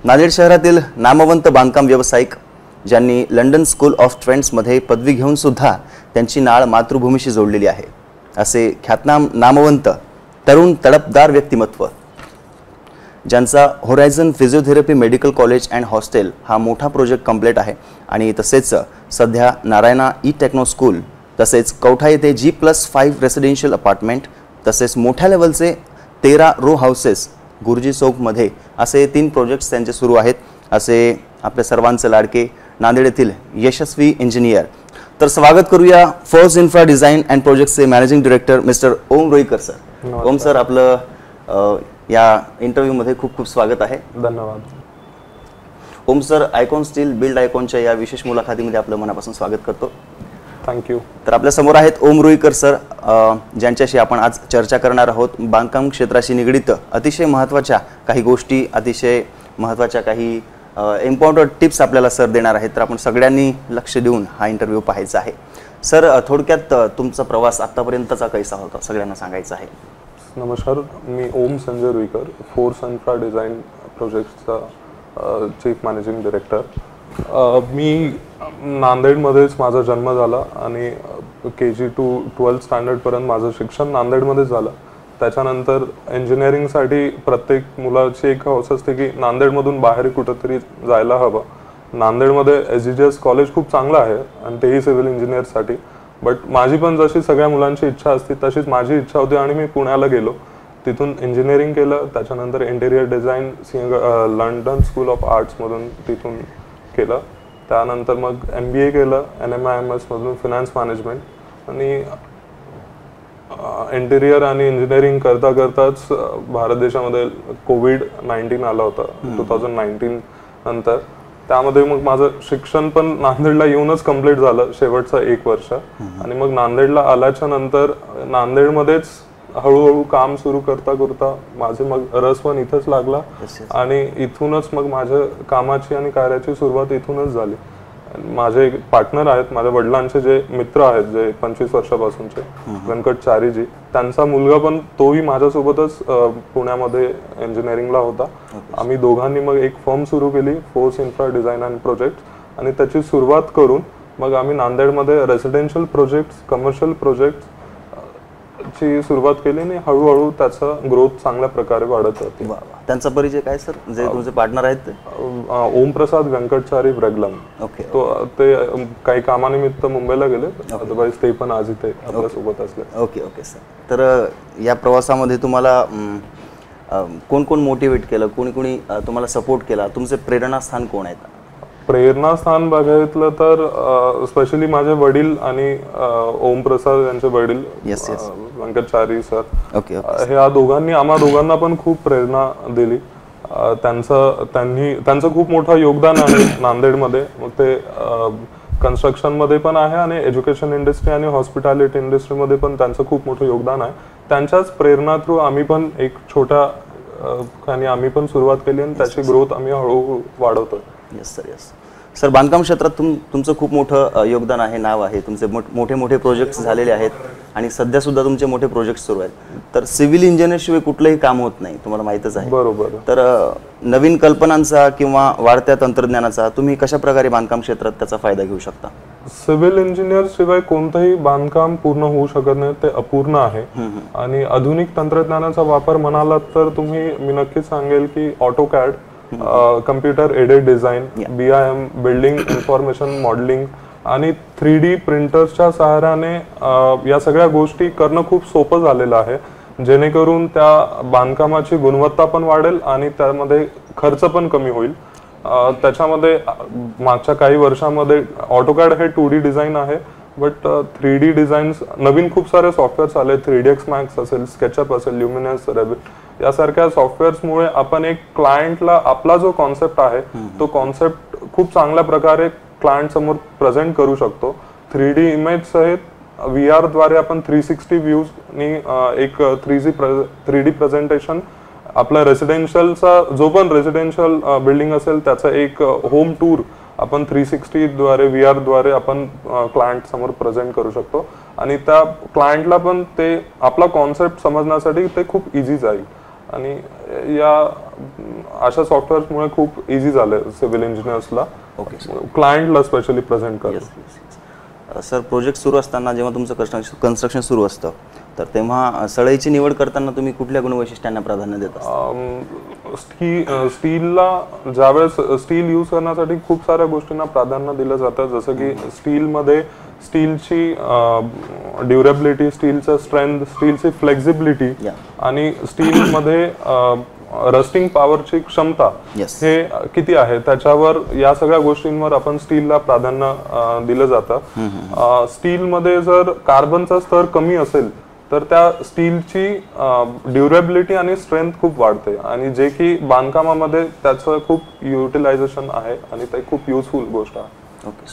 नांदेड शहरातील नामवंत बांधकाम व्यावसायिक ज्यांनी लंडन स्कूल ऑफ ट्रेंड्समध्ये पदवी घेऊन सुद्धा त्यांची नाळ मातृभूमीशी जोडलेली आहे असे ख्यातनाम नामवंत तरुण तडफदार व्यक्तिमत्व ज्यांचा horizon physiotherapy medical college and hostel हा मोठा प्रोजेक्ट कंप्लीट आहे आणि तसेच सध्या नारायणा ई टेक्नो स्कूल तसेच कौठा येथे G+5 रेसिडेन्शियल अपार्टमेंट तसेच मोठ्या लेवलचे 13 रो हाऊसेस गुरुजी चौकमध्ये असे 3 प्रोजेक्ट्स त्यांचे सुरू आहेत असे आपल्या सर्वांचे लाडके नांदेड येथील यशस्वी इंजिनियर। तर स्वागत करूया फोर्स इन्फ्रा डिझाइन अँड प्रोजेक्ट्सचे managing director mister Om Ruikar sir. Om sir, आपलं या इंटरव्यू मध्ये खूप खूप स्वागत आहे। धन्यवाद। Om sir, icon steel build आयकॉनच्या या विशेष मुलाखतीमध्ये आपलं मनापासून स्वागत करतो। थँक्यू। तर आपल्या समोर आहेत ओम रुईकर सर, ज्यांच्याशी आपण आज चर्चा करणार आहोत। बांधकाम क्षेत्राशी निगडित अतिशय महत्त्वाच्या काही गोष्टी, अतिशय महत्त्वाच्या काही इम्पॉर्टंट टिप्स आपल्याला सर देणार आहेत। तर आपण सगळ्यांनी लक्ष देऊन हा इंटरव्ह्यू पाहायचा आहे। सर, थोडक्यात तुमचा प्रवास आतापर्यंतचा कसा होता सगळ्यांना सांगायचा आहे। नमस्कार, मी Om Sanjay Ruikar, force infra design प्रोजेक्ट्सचा चीफ मॅनेजिंग डायरेक्टर। मी नांदेडमध्येच माझा जन्म झाला आणि KG to 12th स्टँडर्डपर्यंत माझं शिक्षण नांदेडमध्येच झालं। त्याच्यानंतर इंजिनिअरिंगसाठी प्रत्येक मुलाची एक हौस असते की नांदेडमधून बाहेर कुठंतरी जायला हवं। नांदेडमध्ये SGGS कॉलेज खूप चांगलं आहे आणि तेही सिव्हिल इंजिनियरसाठी, बट माझी पण जशी सगळ्या मुलांची इच्छा असते तशीच माझी इच्छा होती आणि मी पुण्याला गेलो, तिथून इंजिनिअरिंग केलं। त्याच्यानंतर interior design London school of आर्ट्समधून तिथून केलं। त्यानंतर मग MBA केलं NMIMS मधून फिनान्स मॅनेजमेंट आणि इंटेरियर आणि इंजिनिअरिंग करता करताच भारत देशामध्ये COVID-19 आला होता 2019 नंतर। त्यामध्ये मग माझं शिक्षण पण नांदेडला येऊनच कंप्लीट झालं शेवटचं 1 वर्ष आणि मग नांदेडला आल्याच्या नंतर नांदेडमध्येच हळूहळू काम सुरू करता करता माझे मग रस पण इथंच लागला आणि इथूनच मग माझ्या कामाची आणि कार्याची सुरुवात इथूनच झाली। माझे एक पार्टनर आहेत, माझ्या वडिलांचे जे मित्र आहेत जे 25 वर्षापासूनचे, व्यंकट चारीजी, त्यांचा मुलगा पण तोही माझ्यासोबतच पुण्यामध्ये इंजिनिअरिंगला होता। आम्ही दोघांनी मग एक फर्म सुरू केली, force infra design and projects, आणि त्याची सुरुवात करून मग आम्ही नांदेडमध्ये रेसिडेन्शियल प्रोजेक्ट्स, कमर्शियल प्रोजेक्ट्स ची सुरुवात केली आणि हळूहळू त्याचा ग्रोथ चांगल्या प्रकारे वाढत होती। त्यांचा परिचय काय सर, जे तुमचे पार्टनर आहेत ते? ओम प्रसाद व्यंकटचारी ब्रगलम। ओके। तो ते काही कामानिमित्त मुंबईला गेले, अदरवाइज ते पण आज इथे आपल्या सोबत असले। Okay okay sir. तर या प्रवासामध्ये तुम्हाला कोण कोण मोटिवेट केलं, कोणी कोणी तुम्हाला सपोर्ट केला, तुमचे प्रेरणास्थान कोण आहेत? प्रेरणास्थान बघायचं तर स्पेशली माझे वडील आणि ओम प्रसाद यांचे वडील व्यंकटचारी सर, हे या दोघांनी आम्हा दोघांना पण खूप प्रेरणा दिली। त्यांचं खूप मोठं योगदान आहे नांदेडमध्ये, मग ते कन्स्ट्रक्शन मध्ये पण आहे आणि एज्युकेशन इंडस्ट्री आणि हॉस्पिटॅलिटी इंडस्ट्रीमध्ये पण त्यांचं खूप मोठं योगदान आहे। त्यांच्याच प्रेरणा थ्रू आम्ही पण एक छोट्या आम्ही पण सुरुवात केली आणि त्याची ग्रोथ आम्ही हळूहळू वाढवतोय। Yes sir, yes sir. बांधकाम क्षेत्रात तुमचं खूप मोठं योगदान आहे, नाव आहे, तुमचे मोठे मोठे प्रोजेक्ट्स झालेले आहेत आणि सध्या सुद्धा तुमचे मोठे प्रोजेक्ट्स सुरू आहेत। तर सिव्हिल इंजिनिअरशिवाय कुठलंही काम होत नाही, तुम्हाला माहीतच आहे। बरोबर। तर नवीन कल्पनांचा किंवा वाढत्या तंत्रज्ञानाचा तुम्ही कशा प्रकारे बांधकाम क्षेत्रात त्याचा फायदा घेऊ शकता? सिव्हिल इंजिनियर शिवाय कोणतंही बांधकाम पूर्ण होऊ शकत नाही, ते अपूर्ण आहे। आणि आधुनिक तंत्रज्ञानाचा वापर म्हणालात तर मी नक्कीच सांगेल की AutoCAD, computer aided design, BIM building information modelling आणि 3D प्रिंटर्सच्या सहाय्याने या सगळ्या गोष्टी करणं खूप सोपं झालेलं आहे, जेणेकरून त्या बांधकामाची गुणवत्ता पण वाढेल आणि त्यामध्ये खर्च पण कमी होईल। त्याच्यामध्ये मागच्या काही वर्षांमध्ये ऑटोकॅड हे 2D डिझाईन आहे, बट 3D डिझाईन्स नवीन खूप सारे सॉफ्टवेअर्स आले, 3ds Max असेल, स्केचअप असेल, ल्युमिनस, रेविट यासारख्या सॉफ्टवेअर्समुळे आपण एक क्लायंटला आपला जो कॉन्सेप्ट आहे तो कॉन्सेप्ट खूप चांगल्या प्रकारे क्लायंट समोर प्रेझेंट करू शकतो। 3D इमेज सहित VR द्वारे आपण 360 व्ह्यूज नी एक 3D प्रेझेंटेशन आपल्या रेसिडेन्शियलचा जो पण रेसिडेन्शियल बिल्डिंग असेल त्याचा एक होम टूर आपण 360 द्वारे VR द्वारे आपण क्लायंट समोर प्रेझेंट करू शकतो आणि त्या क्लायंटला पण ते आपला कॉन्सेप्ट समजण्यासाठी ते खूप इझी जाईल। आणि या अशा सॉफ्टवेअर्समुळे खूप इझी झालं सिव्हिल इंजिनियर्सला, क्लायंटला स्पेशली प्रेझेंट करणं. सर, प्रोजेक्ट सुरू असताना जेव्हा तुमचं कन्स्ट्रक्शन सुरू असतं तर तेव्हा सळईची निवड करताना तुम्ही कुठल्या गुणवैशिष्ट्यांना प्राधान्य देता? स्टीलला ज्यावेळेस स्टील यूज करण्यासाठी खूप साऱ्या गोष्टींना प्राधान्य दिलं जातं, जसं की स्टीलमध्ये स्टीलची ड्युरेबिलिटी, स्टीलचं स्ट्रेंथ, स्टीलची फ्लेक्झिबिलिटी आणि स्टीलमध्ये रस्टिंग पॉवरची क्षमता हे किती आहे त्याच्यावर, या सगळ्या गोष्टींवर आपण स्टीलला प्राधान्य दिलं जातं. स्टीलमध्ये जर कार्बनचा स्तर कमी असेल तर त्या स्टीलची ड्युरेबिलिटी आणि स्ट्रेंथ खूप वाढते आणि जे की बांधकामामध्ये त्याचं खूप युटिलायझेशन आहे आणि ते खूप युजफुल गोष्ट आहे. ओके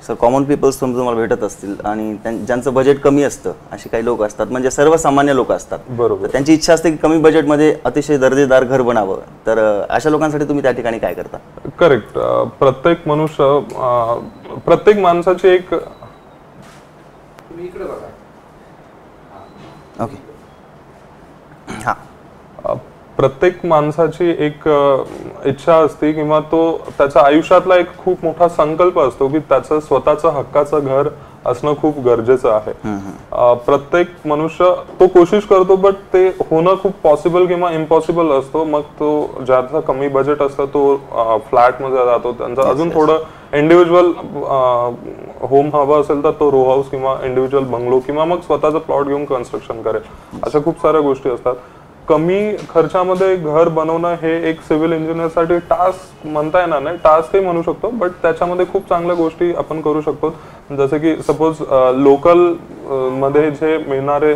सर, कॉमन पीपल्स तुम्हाला भेटत असतील आणि ज्यांचं बजेट कमी असतं, असे काही लोक असतात, म्हणजे सर्वसामान्य लोक असतात. बरोबर. त्यांची इच्छा असते की कमी बजेटमध्ये अतिशय दर्जेदार घर बनावं, तर अशा लोकांसाठी तुम्ही त्या ठिकाणी काय करता? करेक्ट. प्रत्येक मनुष्य, प्रत्येक माणसाची एक प्रत्येक माणसाची एक इच्छा असते किंवा तो त्याच्या आयुष्यातला एक खूप मोठा संकल्प असतो की त्याचं स्वतःचं हक्काचं घर असणं खूप गरजेचं आहे. प्रत्येक मनुष्य तो कोशिश करतो, बट ते होणं खूप पॉसिबल किंवा इम्पॉसिबल असतो. मग तो ज्याचा कमी बजेट असतो तो फ्लॅट मध्ये जातो, त्यांचं अजून थोडं इंडिव्हिज्युअल होम हवं असेल तर तो रो हाऊस किंवा इंडिव्हिज्युअल बंगलो किंवा मग स्वतःचा प्लॉट घेऊन कन्स्ट्रक्शन करेल. अशा खूप साऱ्या गोष्टी असतात. कमी खर्चामध्ये घर बनवणं हे एक सिव्हिल इंजिनियरसाठी टास्क म्हणता येणार नाही, टास्क हे म्हणू शकतो, बट त्याच्यामध्ये खूप चांगल्या गोष्टी आपण करू शकतो. जसे की सपोज लोकल मध्ये जे मिळणारे,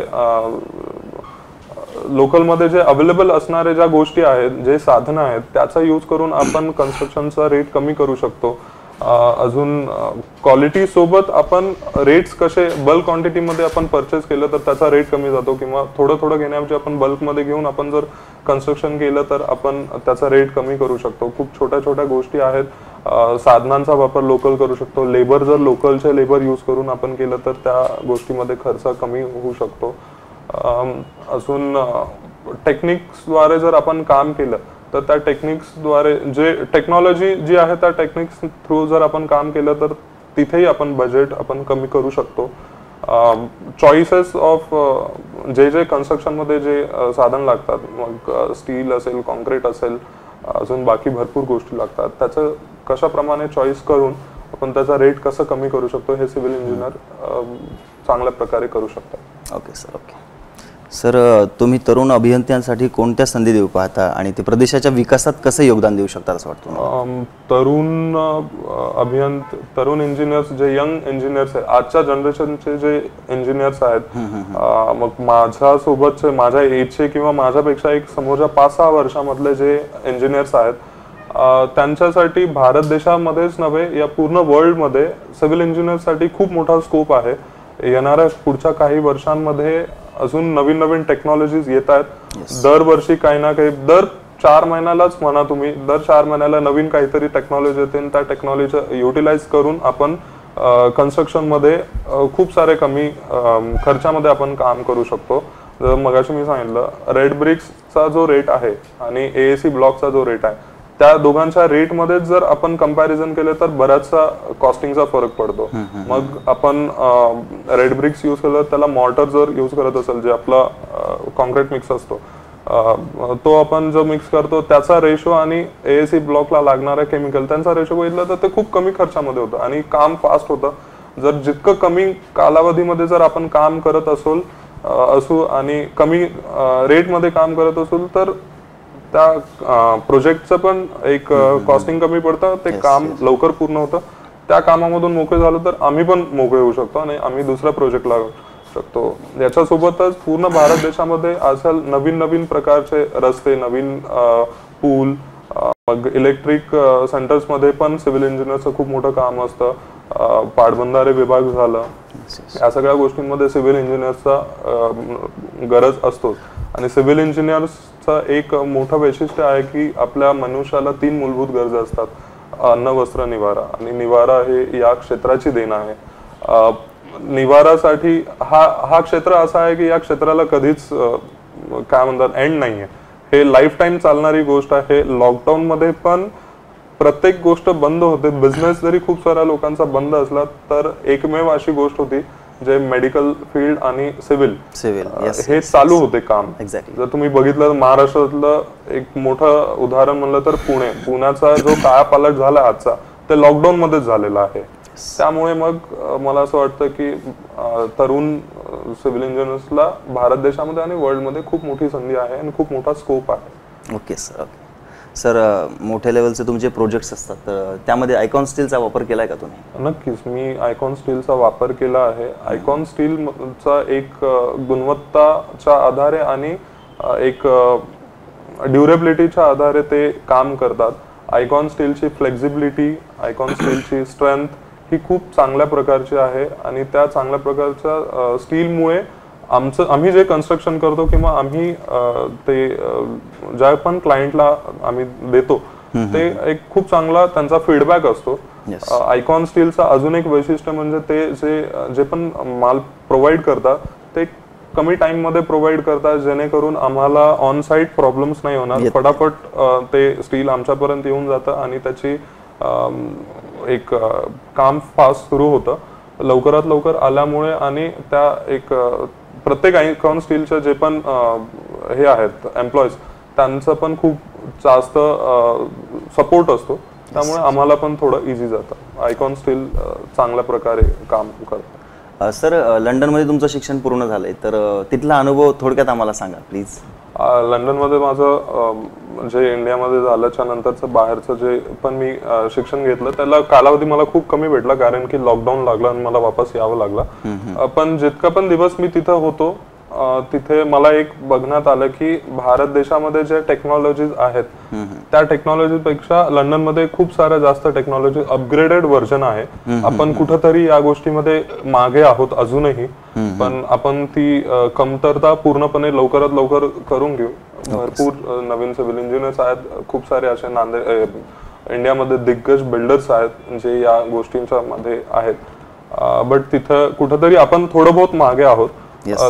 लोकलमध्ये जे अवेलेबल असणारे ज्या गोष्टी आहेत, जे साधनं आहेत, त्याचा यूज करून आपण कन्स्ट्रक्शनचा रेट कमी करू शकतो. अजून क्वालिटी सोबत आपण रेट्स कसे बल्क क्वांटिटीमध्ये आपण परचेस केलं तर त्याचा रेट कमी जातो, किंवा थोडं थोडं घेण्याऐवजी आपण बल्कमध्ये घेऊन आपण जर कन्स्ट्रक्शन केलं तर आपण त्याचा रेट कमी करू शकतो. खूप छोट्या छोट्या गोष्टी आहेत. साधनांचा वापर लोकल करू शकतो. लेबर जर लोकलचे लेबर यूज करून आपण केलं तर त्या गोष्टीमध्ये खर्च कमी होऊ शकतो. अजून टेक्निक्सद्वारे जर आपण काम केलं तर त्या टेक्निक्सद्वारे जे टेक्नॉलॉजी जी आहे त्या टेक्निक्स थ्रू जर आपण काम केलं तर तिथेही आपण बजेट आपण कमी करू शकतो. चॉईसेस ऑफ जे जे कन्स्ट्रक्शनमध्ये जे साधन लागतात, मग स्टील असेल, कॉन्क्रीट असेल, अजून बाकी भरपूर गोष्टी लागतात, त्याचं कशाप्रमाणे चॉईस करून आपण त्याचा रेट कसं कमी करू शकतो हे सिव्हिल इंजिनियर चांगल्या प्रकारे करू शकतात. ओके सर, ओके सर, तुम्ही तरुण अभियंत्यांसाठी कोणत्या संधी देऊ पाहता आणि ते प्रदेशाच्या विकासात कसं योगदान देऊ शकतात असं वाटतं? तरुण इंजिनियर्स, जे यंग इंजिनियर्स आहेत, आजच्या जनरेशनचे जे इंजिनियर्स आहेत, मग माझ्यासोबतचे, माझ्या एजचे किंवा माझ्यापेक्षा एक समोरच्या 5-6 वर्षामधले जे इंजिनियर्स आहेत, त्यांच्यासाठी भारत देशामध्येच नव्हे या पूर्ण वर्ल्डमध्ये सिव्हिल इंजिनियरसाठी खूप मोठा स्कोप आहे. येणाऱ्या पुढच्या काही वर्षांमध्ये अजून नवीन नवीन टेक्नॉलॉजीज येत आहेत. दरवर्षी काही ना काही, दर 4 महिन्यालाच म्हणा तुम्ही, दर 4 महिन्याला नवीन काहीतरी टेक्नॉलॉजी येते. त्या टेक्नॉलॉजी युटिलाइज करून आपण कन्स्ट्रक्शन मध्ये खूप सारे कमी खर्चामध्ये आपण काम करू शकतो. मगाशी मी सांगितलं, रेड ब्रिक्सचा जो रेट आहे आणि AAC ब्लॉकचा जो रेट आहे, त्या दोघांच्या रेट मध्ये जर आपण कंपॅरिझन केलं तर बराचसा कॉस्टिंगचा फरक पडतो. मग आपण रेड ब्रिक्स यूज केलं, त्याला मॉर्टर जर यूज करत असेल, जे आपला कॉन्क्रीट मिक्स असतो, तो आपण जो मिक्स करतो त्याचा रेशो आणि AAC ब्लॉकला लागणारा केमिकल त्यांचा रेशो बघितला तर ते खूप कमी खर्चामध्ये होतं आणि काम फास्ट होतं. जर जितकं कमी कालावधीमध्ये जर आपण काम करत असू आणि कमी रेटमध्ये काम करत असू तर त्या प्रोजेक्टचं पण एक कॉस्टिंग कमी पडतं, ते काम लवकर पूर्ण होतं. त्या कामामधून मोकळे झालो तर आम्ही पण मोकळे होऊ शकतो आणि आम्ही दुसऱ्या प्रोजेक्टला शकतो. याच्यासोबतच पूर्ण भारत देशामध्ये आजकाल नवीन नवीन प्रकारचे रस्ते, नवीन पूल, मग इलेक्ट्रिक सेंटर्स मध्ये पण सिव्हिल इंजिनियरचं खूप मोठं काम असतं. पाटबंधारे विभाग झालं, या सगळ्या गोष्टींमध्ये सिव्हिल इंजिनियरचा गरज असतो. आणि सिव्हिल इंजिनियर्सचं एक मोठं वैशिष्ट्य आहे की आपल्या मनुष्याला 3 मूलभूत गरजा असतात: अन्न, वस्त्र, निवारा. आणि निवारा हे या क्षेत्राची देण आहे. निवारासाठी हा क्षेत्र असा आहे की या क्षेत्राला कधीच काय म्हणतात एंड नाहीये, हे लाईफ टाइम चालणारी गोष्ट आहे. लॉकडाऊन मध्ये पण प्रत्येक गोष्ट बंद होते, बिझनेस जरी खूप साऱ्या लोकांचा बंद असला तर एकमेव अशी गोष्ट होती जे मेडिकल फील्ड आणि सिव्हिल हे चालू होते काम. जर तुम्ही बघितलं महाराष्ट्रातलं एक मोठं उदाहरण म्हणलं तर पुण्याचा जो कायापालट झाला आजचा ते लॉकडाऊन मध्येच झालेला आहे. त्यामुळे मग मला असं वाटतं की तरुण सिव्हिल इंजिनियर्सला भारत देशामध्ये आणि वर्ल्ड मध्ये खूप मोठी संधी आहे आणि खूप मोठा स्कोप आहे. Okay sir. सर मोठ्या लेवलचे तुमचे प्रोजेक्ट्स असतात तर त्यामध्ये आयकॉन स्टीलचा वापर केलाय का तुम्ही? नक्कीच, मी आयकॉन स्टीलचा वापर केला आहे. आयकॉन स्टीलचा एक गुणवत्ताच्या आधारे आणि एक ड्युरेबिलिटीच्या आधारे ते काम करतात. आयकॉन स्टीलची फ्लेक्झिबिलिटी, आयकॉन स्टीलची स्ट्रेंथ ही खूप चांगल्या प्रकारची आहे आणि त्या चांगल्या प्रकारच्या स्टीलमुळे आम्ही जे कन्स्ट्रक्शन करतो किंवा आम्ही ते ज्या पण क्लायंटला आम्ही देतो ते एक खूप चांगला त्यांचा फीडबॅक असतो. आयकॉन स्टीलचा अजून एक वैशिष्ट्य म्हणजे ते जे पण माल प्रोव्हाइड करतात ते कमी टाइम मध्ये प्रोव्हाइड करतात जेणेकरून आम्हाला ऑन साइट प्रॉब्लेम्स नाही होणार. फटाफट ते स्टील आमच्यापर्यंत येऊन जातं आणि त्याची एक काम फास्ट सुरू होतं लवकरात लवकर आल्यामुळे. आणि त्या एक प्रत्येक आयकॉन स्टीलचे जे पण हे आहेत एम्प्लॉईज त्यांचं पण खूप जास्त सपोर्ट असतो, त्यामुळे आम्हाला पण थोडं इझी जातं. आयकॉन स्टील चांगल्या प्रकारे काम करतं. सर लंडनमध्ये तुमचं शिक्षण पूर्ण झालंय तर तिथला अनुभव थोडक्यात आम्हाला सांगा प्लीज. लंडनमध्ये माझं जे इंडियामध्ये झाल्याच्या नंतरचं बाहेरचं जे पण मी शिक्षण घेतलं त्याला कालावधी मला खूप कमी भेटला कारण की लॉकडाऊन लागला आणि मला वापस यावं लागलं. पण जितका पण दिवस मी तिथं होतो तिथे मला एक बघण्यात आलं की भारत देशामध्ये जे टेक्नॉलॉजीज आहेत त्या टेक्नॉलॉजी पेक्षा लंडनमध्ये खूप साऱ्या जास्त टेक्नॉलॉजी अपग्रेडेड व्हर्जन आहे. आपण कुठंतरी या गोष्टीमध्ये मागे आहोत अजूनही, पण आपण ती कमतरता पूर्णपणे लवकरात लवकर करून घेऊ. भरपूर नवीन सिव्हिल इंजिनियर्स आहेत, खूप सारे असे इंडियामध्ये दिग्गज बिल्डर्स आहेत जे या गोष्टींच्या मध्ये आहेत. बट तिथं कुठंतरी आपण थोडं बहुत मागे आहोत.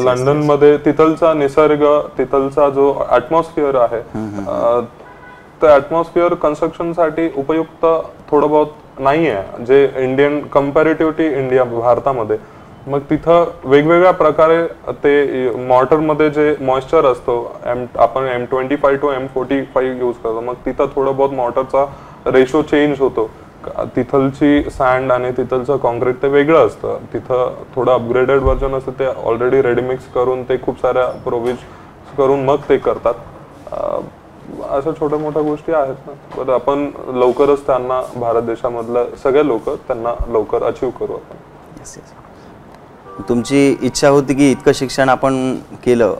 लंडन मध्ये तिथलचा निसर्ग, तिथलचा जो ऍटमॉस्फिअर आहे ते ऍटमॉस्फिअर कन्स्ट्रक्शन साठी उपयुक्त थोडं बहुत नाही आहे जे इंडियन कंपॅरेटिव्ह इंडिया भारतामध्ये. मग तिथं वेगवेगळ्या प्रकारे ते मॉर्टर मध्ये जे मॉइश्चर असतो आपण M25 to M45 यूज करतो, मग तिथं थोडं बहुत मॉर्टरचा रेशो चेंज होतो. तिथलची सँड आणि तिथलचं कॉन्क्रीट ते वेगळं असतं. तिथं थोडं अपग्रेडेड व्हर्जन असतं, ते ऑलरेडी रेडीमिक्स करून ते खूप साऱ्या प्रोव्हिज करून मग ते करतात. अशा छोट्या मोठ्या गोष्टी आहेत ना, पण आपण लवकरच त्यांना भारत देशामधल्या सगळे लोक त्यांना लवकर अचीव करू आपण. तुमची इच्छा होती की इतकं शिक्षण आपण केलं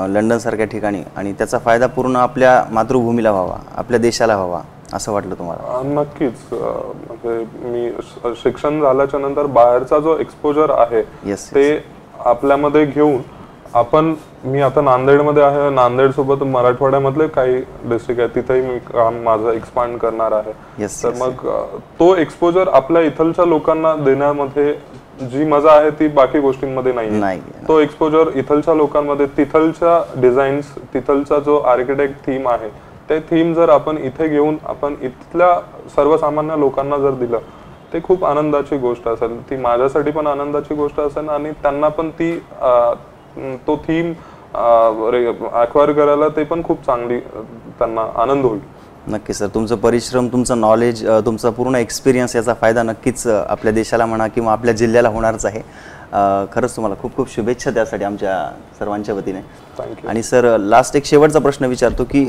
लंडन सारख्या ठिकाणी आणि त्याचा फायदा पूर्ण आपल्या मातृभूमीला व्हावा, आपल्या देशाला व्हावा असं वाटलं तुम्हाला? नक्कीच. म्हणजे मी शिक्षण झाल्याच्या नंतर बाहेरचा जो एक्सपोजर आहे ते आपल्यामध्ये घेऊन मी आता नांदेडमध्ये आहे, नांदेड सोबत मराठवाड्यामधले काही डिस्ट्रिक्ट आहेत तिथेही मी काम माझं एक्सपांड करणार आहे. तर मग तो एक्सपोजर आपल्या इथलच्या लोकांना देण्यामध्ये जी मजा आहे ती बाकी गोष्टींमध्ये नाही. तो एक्सपोजर इथलच्या लोकांमध्ये, तिथलच्या डिझाईन्स, तिथलचा जो आर्किटेक्ट थीम आहे ते थीम जर आपण इथे घेऊन आपण इथल्या सर्वसामान्य लोकांना जर दिलं ते खूप आनंदाची गोष्ट असेल. ती माझ्यासाठी पण आनंदाची गोष्ट असेल आणि त्यांना पण तो थीम अक्वायर करायला ते पण खूप चांगली त्यांना आनंद होईल. नक्की सर, तुमचं परिश्रम, तुमचं नॉलेज, तुमचा पूर्ण एक्सपिरियन्स याचा फायदा नक्कीच आपल्या देशाला म्हणा किंवा आपल्या जिल्ह्याला होणारच आहे. खरंच तुम्हाला खूप खूप शुभेच्छा त्यासाठी आमच्या सर्वांच्या वतीने. आणि सर लास्ट एक शेवटचा प्रश्न विचारतो की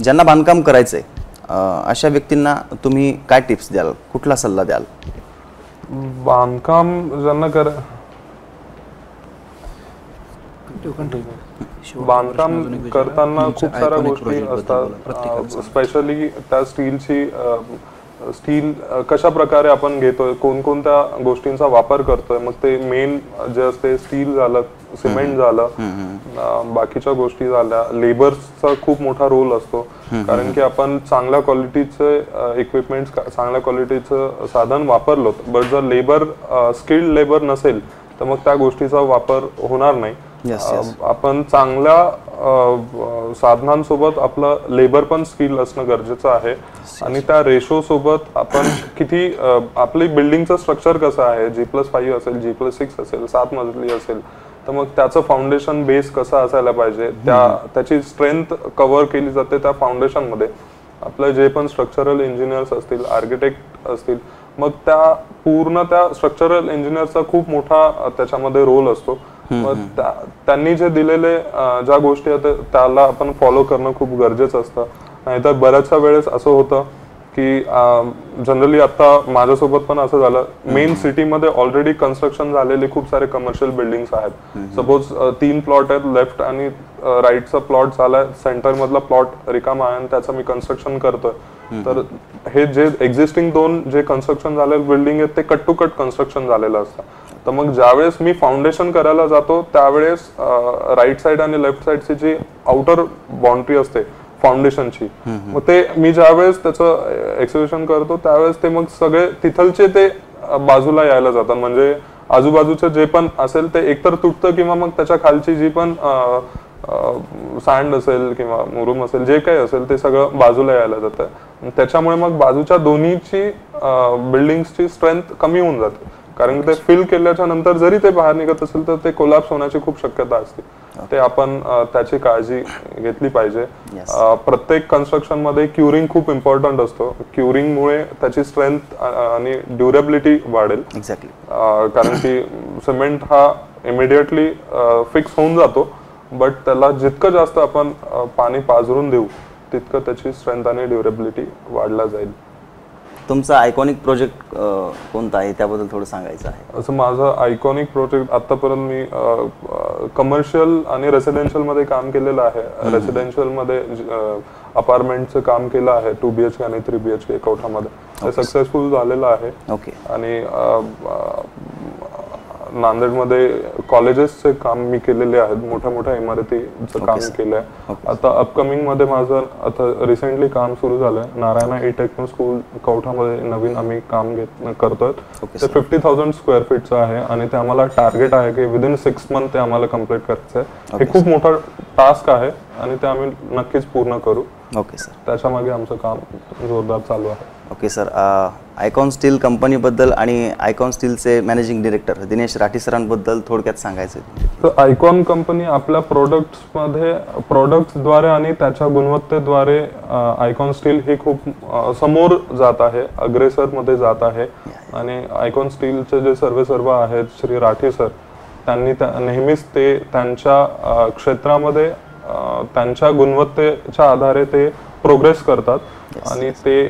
ज्यांना बांधकाम करायचं आहे अशा व्यक्तींना तुम्ही काय टिप्स द्याल, कुठला सल्ला द्याल? बांधकाम ज्यांना बांधकाम करताना खूप साऱ्या गोष्टी असतात, स्पेशली त्या स्टील कशा प्रकारे आपण घेतोय, कोणकोणत्या गोष्टींचा वापर करतोय. मग ते मेन जे असते स्टील झालं, सिमेंट झालं, बाकीच्या गोष्टी झाल्या. लेबर्सचा खूप मोठा रोल असतो कारण की आपण चांगल्या क्वालिटीचे इक्विपमेंट, चांगल्या क्वालिटीचं साधन वापरलो, बट जर स्किल्ड लेबर नसेल तर मग त्या गोष्टीचा वापर होणार नाही. आपण चांगल्या साधनांसोबत आपलं लेबर पण स्किल असणं गरजेचं आहे आणि त्या रेशो सोबत आपण किती आपली बिल्डिंगचं स्ट्रक्चर कसं आहे, G+5 असेल, G+6 असेल, 7 मजली असेल, तर मग त्याचं फाउंडेशन बेस कसा असायला पाहिजे, त्याची स्ट्रेंथ कव्हर केली जाते त्या फाउंडेशन मध्ये. आपलं जे पण स्ट्रक्चरल इंजिनियर्स असतील, आर्किटेक्ट असतील, मग त्या पूर्ण त्या स्ट्रक्चरल इंजिनियरचा खूप मोठा त्याच्यामध्ये रोल असतो. मग त्यांनी जे दिलेले ज्या गोष्टी आहेत त्याला आपण फॉलो करणं खूप गरजेचं असतं. नाहीतर बऱ्याचशा वेळेस असं होतं की जनरली आता माझ्यासोबत पण असं झालं, मेन सिटीमध्ये ऑलरेडी कन्स्ट्रक्शन झालेले खूप सारे कमर्शियल बिल्डिंग्स आहेत. सपोज 3 प्लॉट आहेत, लेफ्ट आणि राईटचा प्लॉट झालाय, सेंटर मधला प्लॉट रिकामा आहे आणि त्याचं मी कन्स्ट्रक्शन करतोय. तर हे जे एक्झिस्टिंग 2 जे कन्स्ट्रक्शन झालेले बिल्डिंग आहेत ते कट टू कट कन्स्ट्रक्शन झालेलं असतं. तर मग ज्यावेळेस मी फाउंडेशन करायला जातो त्यावेळेस राईट साइड आणि लेफ्ट साइडची जी आउटर बाउंड्री असते फाउंडेशनची, मग ते मी ज्यावेळेस त्याचं एक्झिक्युशन करतो त्यावेळेस ते मग सगळे तिथलचे ते बाजूला यायला जातात. म्हणजे आजूबाजूचे जे पण असेल ते एकतर तुटतं किंवा मग त्याच्या खालची जी पण सँड असेल किंवा मुरुम असेल, जे काही असेल ते सगळं बाजूला यायला जातं. त्याच्यामुळे मग बाजूच्या दोन्हीची बिल्डिंगची स्ट्रेंथ कमी होऊन जाते. कारण ते फिल केल्याच्या नंतर जरी ते बाहेर निघत असेल तर ते कोलॅप्स होण्याची खूप शक्यता असते. ते आपण त्याची काळजी घेतली पाहिजे. प्रत्येक कन्स्ट्रक्शन मध्ये क्युरिंग खूप इम्पॉर्टंट असतो. क्युरिंग मुळे त्याची स्ट्रेंथ आणि ड्युरेबिलिटी वाढेल. कारण की सिमेंट हा इमिडिएटली फिक्स होऊन जातो, बट त्याला जितकं जास्त आपण पाणी पाझरून देऊ तितकं त्याची स्ट्रेंथ आणि ड्युरेबिलिटी वाढला जाईल. तुमचा आयकॉनिक प्रोजेक्ट कोणता आहे त्याबद्दल थोडं सांगायचं आहे? असं माझं आयकॉनिक प्रोजेक्ट आतापर्यंत मी कमर्शियल आणि रेसिडेन्शियल मध्ये काम केलेलं आहे. रेसिडेन्शियल मध्ये अपार्टमेंटचं काम केलं आहे 2 BHK आणि 3 BHK कोठामध्ये. ते सक्सेसफुल झालेलं आहे. आणि नांदेडमध्ये कॉलेजेसचे काम मी केलेले आहेत, मोठ्या मोठ्या इमारतीचं काम केलंय. आता अपकमिंग मध्ये माझं आता रिसेंटली काम सुरू झालंय नारायणा टेक्नो स्कूल कौठामध्ये नवीन आम्ही काम करतोय. ते 50,000 स्क्वेअर फीटचं आहे आणि ते आम्हाला टार्गेट आहे की विदिन 6 मंथ ते आम्हाला कम्प्लीट करायचं आहे. हे खूप मोठा टास्क आहे आणि ते आम्ही नक्कीच पूर्ण करू. ओके सर, त्याच्यामागे आमचं काम जोरदार चालू आहे. ओके सर, आयकॉन स्टील कंपनीबद्दल आणि आयकॉन स्टीलचे मॅनेजिंग डायरेक्टर दिनेश राठी सरांबद्दल थोडक्यात सांगायचं. तर आयकॉन कंपनी आपल्या प्रोडक्ट्सद्वारे आणि त्याच्या गुणवत्तेद्वारे आयकॉन स्टील ही खूप समोर जात आहे, अग्रेसर मध्ये जात आहे. आणि आयकॉन स्टीलचे जे सर्व आहेत श्री राठी सर, त्यांनी नेहमीच ते त्यांच्या क्षेत्रामध्ये त्यांच्या गुणवत्तेच्या आधारे ते प्रोग्रेस करतात. आणि ते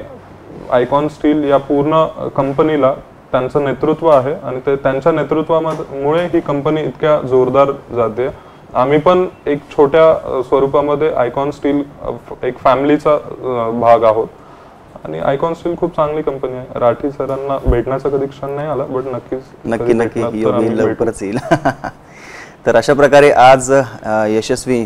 आयकॉन स्टील या पूर्ण कंपनीला त्यांचं नेतृत्व आहे आणि ते त्यांच्या नेतृत्वामुळे ही कंपनी इतक्या जोरदार जाते. आम्ही पण एक छोट्या स्वरूपामध्ये आयकॉन स्टील एक फॅमिलीचा भाग आहोत आणि आयकॉन स्टील खूप चांगली कंपनी आहे. राठी सरांना भेटण्याचा कधी क्षण नाही आला, बट नक्की लवकरच येईल. तर अशा प्रकारे आज यशस्वी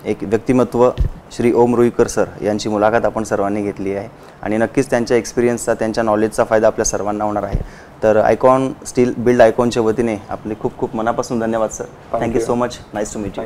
एक व्यक्तिमत्व श्री ओम रुईकर सर यांची मुलाखत आपण सर्वांनी घेतली आहे आणि नक्कीच त्यांच्या एक्सपिरियन्सचा, त्यांच्या नॉलेजचा फायदा आपल्या सर्वांना होणार आहे. तर आयकॉन स्टील बिल्ड आयकॉनच्या वतीने आपले खूप खूप मनापासून धन्यवाद सर. Thank you so much. Nice to meet you.